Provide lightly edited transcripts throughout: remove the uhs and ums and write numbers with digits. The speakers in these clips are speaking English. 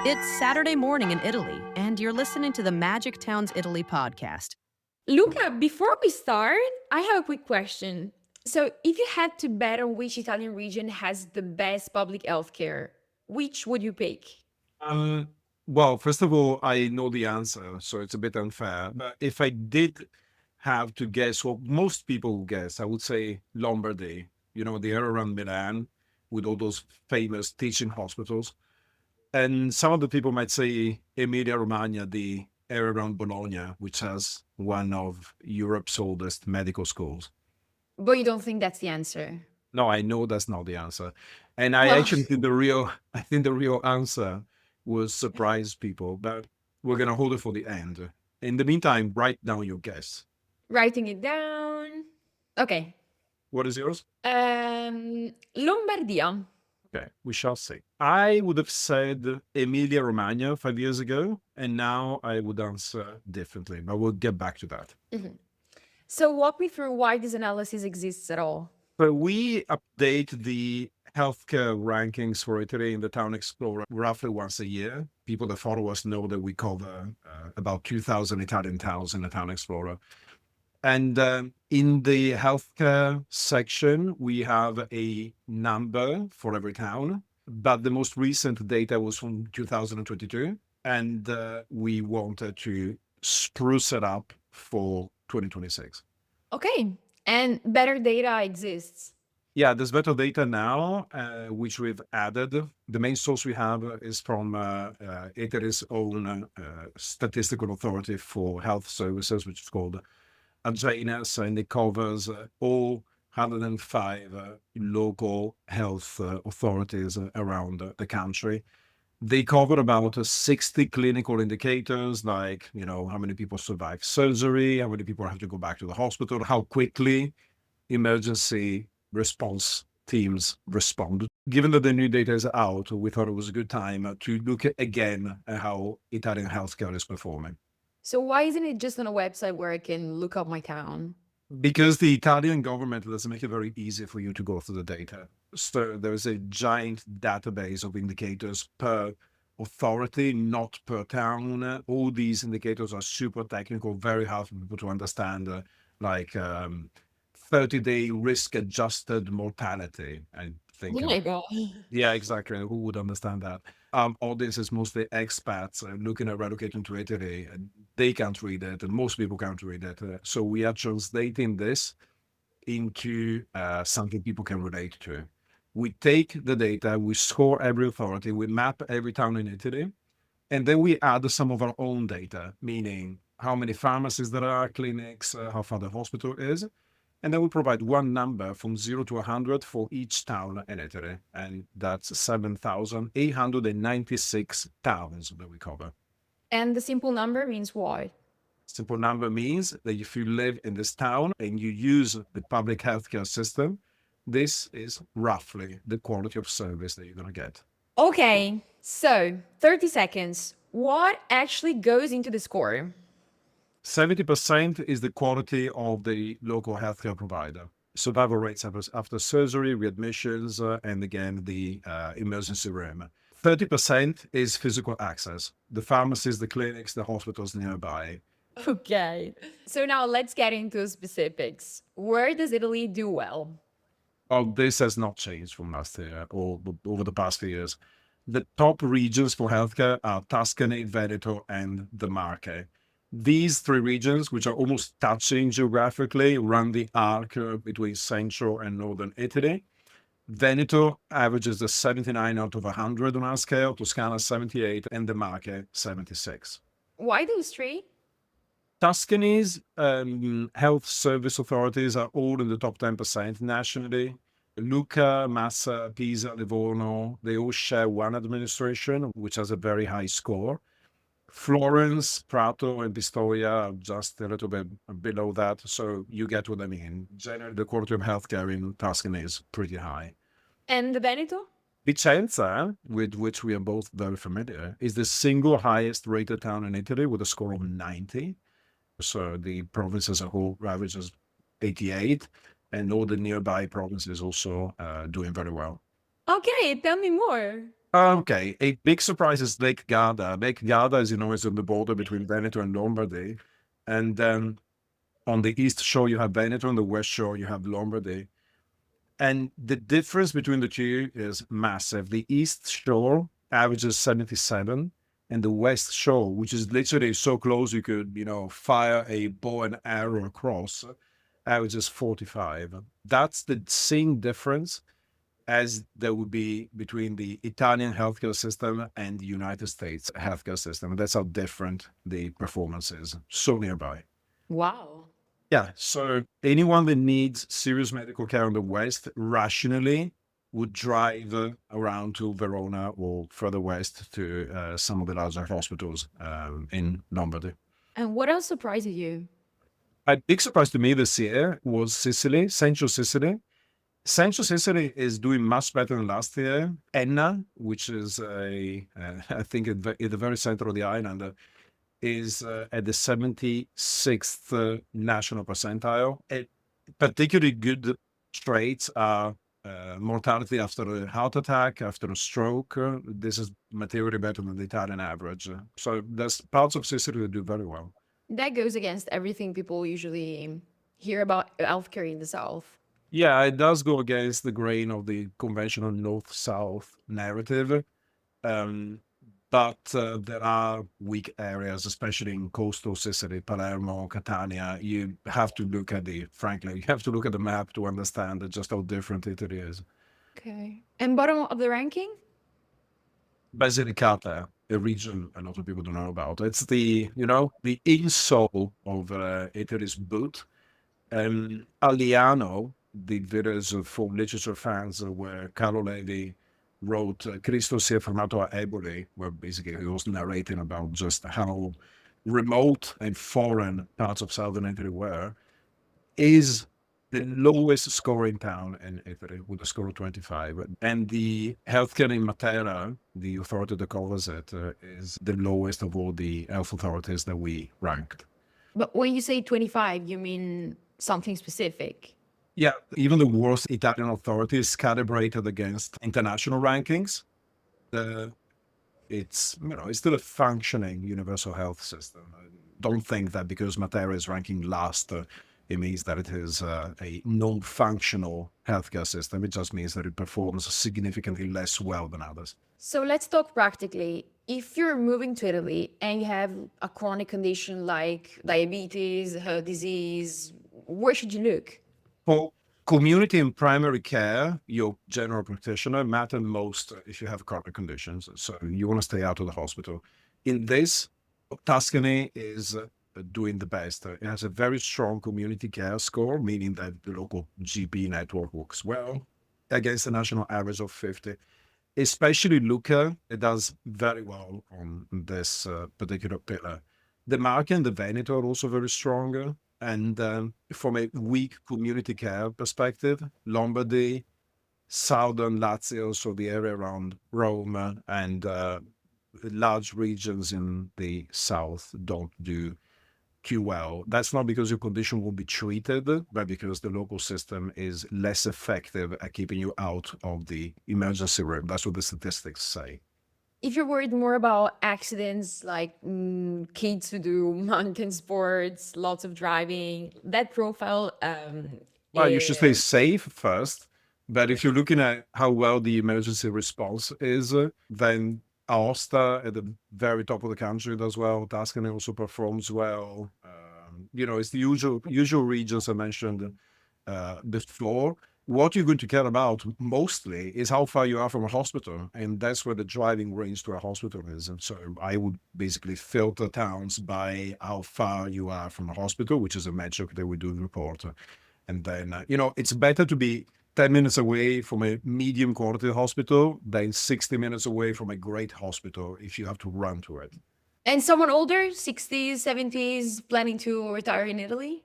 It's Saturday morning in Italy, and you're listening to the Magic Towns Italy podcast. Luca, before we start, I have a quick question. So, if you had to bet on which Italian region has the best public health care, which would you pick? Um, well, first of all, I know the answer, so it's a bit unfair. But if I did have to guess what most people guess, I would say Lombardy, the area around Milan with all those famous teaching hospitals. And some of the people might say Emilia Romagna, the area around Bologna, which has one of Europe's oldest medical schools. But you don't think that's the answer. No, I know that's not the answer. And I Well, actually think the real answer will surprise people, but we're gonna hold it for the end. In the meantime, write down your guess. writing it down. Okay. What is yours? Lombardia. Okay, we shall see. I would have said Emilia Romagna 5 years ago, and now I would answer differently, but we'll get back to that. Mhm. So, walk me through why this analysis exists at all. So we update the healthcare rankings for Italy in the Town Explorer roughly once a year. People that follow us know that we cover about 2,000 Italian towns in the Town Explorer. And in the healthcare section, we have a number for every town, but the most recent data was from 2022, and we wanted to spruce it up for 2026. Okay. And better data exists. Yeah, there's better data now, which we've added. The main source we have is from Italy's own statistical authority for health services, which is called AGENAS, and it covers all 105 local health authorities around the country. They cover about 60 clinical indicators, like, how many people survive surgery, how many people have to go back to the hospital, how quickly emergency response teams respond. Given that the new data is out, we thought it was a good time to look again at how Italian healthcare is performing. So, why isn't it just on a website where I can look up my town? Because the Italian government doesn't make it very easy for you to go through the data. So there's a giant database of indicators per authority, not per town. All these indicators are super technical, very hard for people to understand, like 30-day risk-adjusted mortality. I think, Oh my God. yeah, exactly. Who would understand that? Audience is mostly expats looking at relocating to Italy. And they can't read it, and most people can't read it. So we are translating this into something people can relate to. We take the data, we score every authority, we map every town in Italy, and then we add some of our own data, meaning how many pharmacies there are, clinics, how far the hospital is. And then we provide one number from 0 to 100 for each town in Italy. And that's 7,896 towns that we cover. And the simple number means what? Simple number means that if you live in this town and you use the public healthcare system, this is roughly the quality of service that you're going to get. Okay, so 30 seconds. What actually goes into the score? 70% is the quality of the local healthcare provider. Survival rates after surgery, readmissions, and again, the emergency room. 30% is physical access, the pharmacies, the clinics, the hospitals nearby. Okay. So now let's get into specifics. Where does Italy do well? Well, this has not changed from last year or over the past few years. The top regions for healthcare are Tuscany, Veneto, and the Marche. These three regions, which are almost touching geographically, run the arc between central and northern Italy. Veneto averages a 79 out of 100 on our scale, Toscana 78, and the Marche 76. Why those three? Tuscany's health service authorities are all in the top 10% nationally. Lucca, Massa, Pisa, Livorno, they all share one administration, which has a very high score. Florence, Prato, and Pistoia are just a little bit below that. So you get what I mean. Generally, the quality of healthcare in Tuscany is pretty high. And the Veneto? Vicenza, with which we are both very familiar, is the single highest rated town in Italy with a score of 90. So the province as a whole averages 88, and all the nearby provinces also doing very well. Okay, tell me more. Okay, a big surprise is Lake Garda. Lake Garda, as you know, is on the border between Veneto and Lombardy. And then on the east shore, you have Veneto, on the west shore, you have Lombardy. And the difference between the two is massive. The east shore averages 77, and the west shore, which is literally so close you could, fire a bow and arrow across, averages 45. That's the same difference as there would be between the Italian healthcare system and the United States healthcare system. That's how different the performance is. So nearby. Wow. Yeah. So anyone that needs serious medical care in the West rationally would drive around to Verona or further west to some of the larger hospitals in Lombardy. And what else surprises you? A big surprise to me this year was Sicily, Central Sicily. Central Sicily is doing much better than last year. Enna, which is I think in the very center of the island, is at the 76th national percentile. Particularly good traits are mortality after a heart attack, after a stroke. This is materially better than the Italian average. So there's parts of Sicily that do very well. That goes against everything people usually hear about healthcare in the South. Yeah, it does go against the grain of the conventional north-south narrative. Um, but there are weak areas, especially in coastal Sicily, Palermo, Catania. You have to look at frankly, you have to look at the map to understand just how different Italy is. Okay. And bottom of the ranking? Basilicata, a region a lot of people don't know about. It's the insole of Italy's boot. Aliano, the village for literature fans, where Carlo Levi wrote Cristo si è fermato a Eboli, where basically he was narrating about just how remote and foreign parts of southern Italy were, is the lowest scoring town in Italy with a score of 25. And the healthcare in Matera, the authority that covers it, is the lowest of all the health authorities that we ranked. But when you say 25, you mean something specific? Yeah, even the worst Italian authorities calibrated against international rankings. It's still a functioning universal health system. Don't think that because Matera is ranking last, it means that it is a non-functional healthcare system. It just means that it performs significantly less well than others. So let's talk practically. If you're moving to Italy and you have a chronic condition like diabetes, heart disease, where should you look? For community and primary care, your general practitioner matter most if you have chronic conditions. So you want to stay out of the hospital. In this, Tuscany is doing the best. It has a very strong community care score, meaning that the local GP network works well against the national average of 50. Especially Lucca, it does very well on this particular pillar. The Marche and the Veneto are also very strong. And from a weak community care perspective, Lombardy, southern Lazio, so the area around Rome, and large regions in the south don't do too well. That's not because your condition will be treated, but because the local system is less effective at keeping you out of the emergency room. That's what the statistics say. If you're worried more about accidents like kids who do mountain sports, lots of driving, that profile. Well, you should stay safe first. But if you're looking at how well the emergency response is, then Aosta at the very top of the country does well. Tuscany also performs well. It's the usual regions I mentioned before. What you're going to care about mostly is how far you are from a hospital, and that's where the driving range to a hospital is. And so I would basically filter towns by how far you are from a hospital, which is a metric that we do report. And then, it's better to be 10 minutes away from a medium quality hospital than 60 minutes away from a great hospital if you have to run to it. And someone older, 60s, 70s, planning to retire in Italy?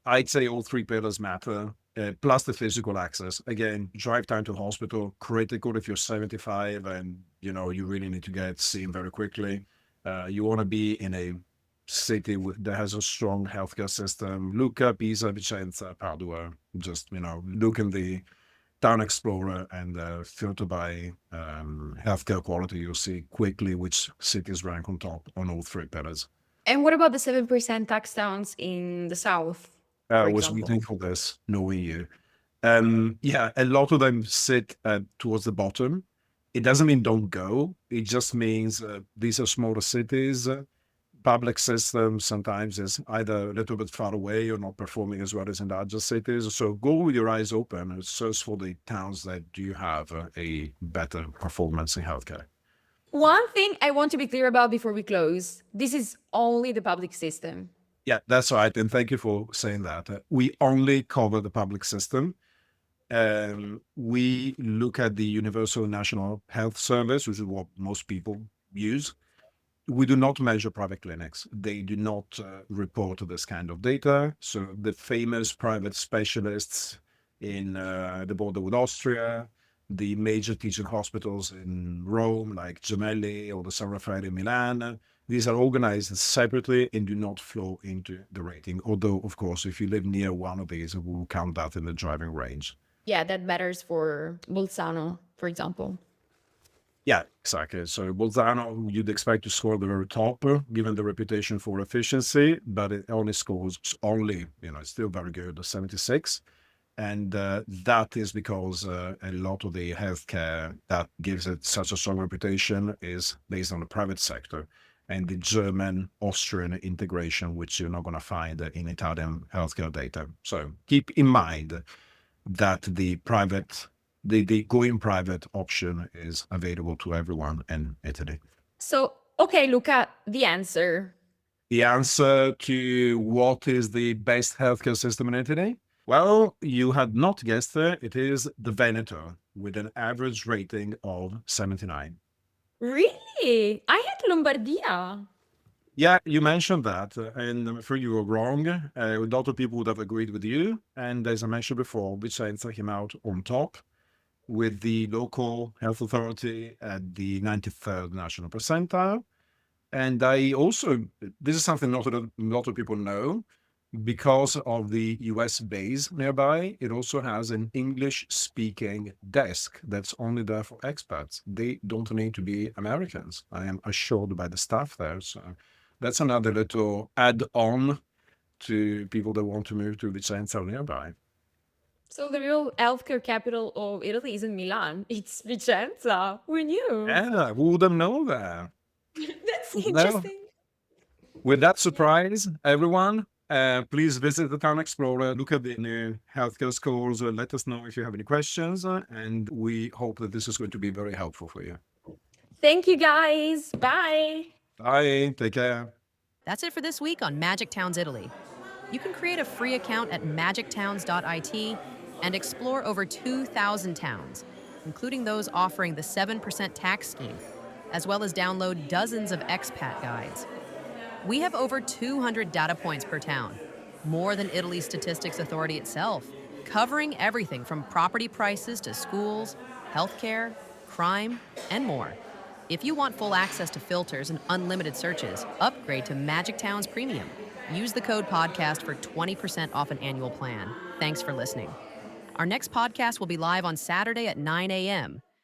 I'd say all three pillars matter. Plus the physical access. Again, drive time to hospital, critical if you're 75 and, you really need to get seen very quickly. You want to be in a city that has a strong healthcare system. Lucca, Pisa, Vicenza, Padua. Just, look in the Town Explorer and filter by healthcare quality, you'll see quickly which cities rank on top on all three pillars. And what about the 7% tax towns in the south, I for was example? waiting for this, knowing you. Yeah, a lot of them sit towards the bottom. It doesn't mean don't go. It just means these are smaller cities. Public system sometimes is either a little bit far away or not performing as well as in larger cities. So go with your eyes open and search for the towns that do have a better performance in healthcare. One thing I want to be clear about before we close, this is only the public system. Yeah, that's right. And thank you for saying that. We only cover the public system. We look at the Universal National Health Service, which is what most people use. We do not measure private clinics. They do not report this kind of data. So the famous private specialists in the border with Austria, the major teaching hospitals in Rome, like Gemelli or the San Raffaele in Milan, these are organized separately and do not flow into the rating. Although, of course, if you live near one of these, we will count that in the driving range. Yeah, that matters for Bolzano, for example. Yeah, exactly. So Bolzano, you'd expect to score the very top, given the reputation for efficiency, but it only scores it's still very good, 76. And that is because a lot of the healthcare that gives it such a strong reputation is based on the private sector and the German, Austrian integration, which you're not going to find in Italian healthcare data. So keep in mind that the going private option is available to everyone in Italy. So, okay, Luca, the answer. The answer to what is the best healthcare system in Italy? Well, you had not guessed it. It is the Veneto with an average rating of 79. Really? I had Lombardia. Yeah, you mentioned that, and I'm afraid you were wrong. A lot of people would have agreed with you. And as I mentioned before, Vicenza came out on top with the local health authority at the 93rd national percentile. And this is something not a lot of people know, because of the US base nearby, it also has an English-speaking desk that's only there for expats. They don't need to be Americans, I am assured by the staff there. So that's another little add-on to people that want to move to Vicenza or nearby. So the real healthcare capital of Italy isn't Milan, it's Vicenza. Who knew? Yeah, who would have known that? That's interesting. With that surprise, everyone, please visit the Town Explorer, look at the new healthcare scores, let us know if you have any questions, and we hope that this is going to be very helpful for you. Thank you, guys. Bye. Bye, take care. That's it for this week on Magic Towns Italy. You can create a free account at magictowns.it and explore over 2,000 towns, including those offering the 7% tax scheme, as well as download dozens of expat guides. We have over 200 data points per town, more than Italy's Statistics Authority itself, covering everything from property prices to schools, healthcare, crime, and more. If you want full access to filters and unlimited searches, upgrade to Magic Towns Premium. Use the code podcast for 20% off an annual plan. Thanks for listening. Our next podcast will be live on Saturday at 9 a.m.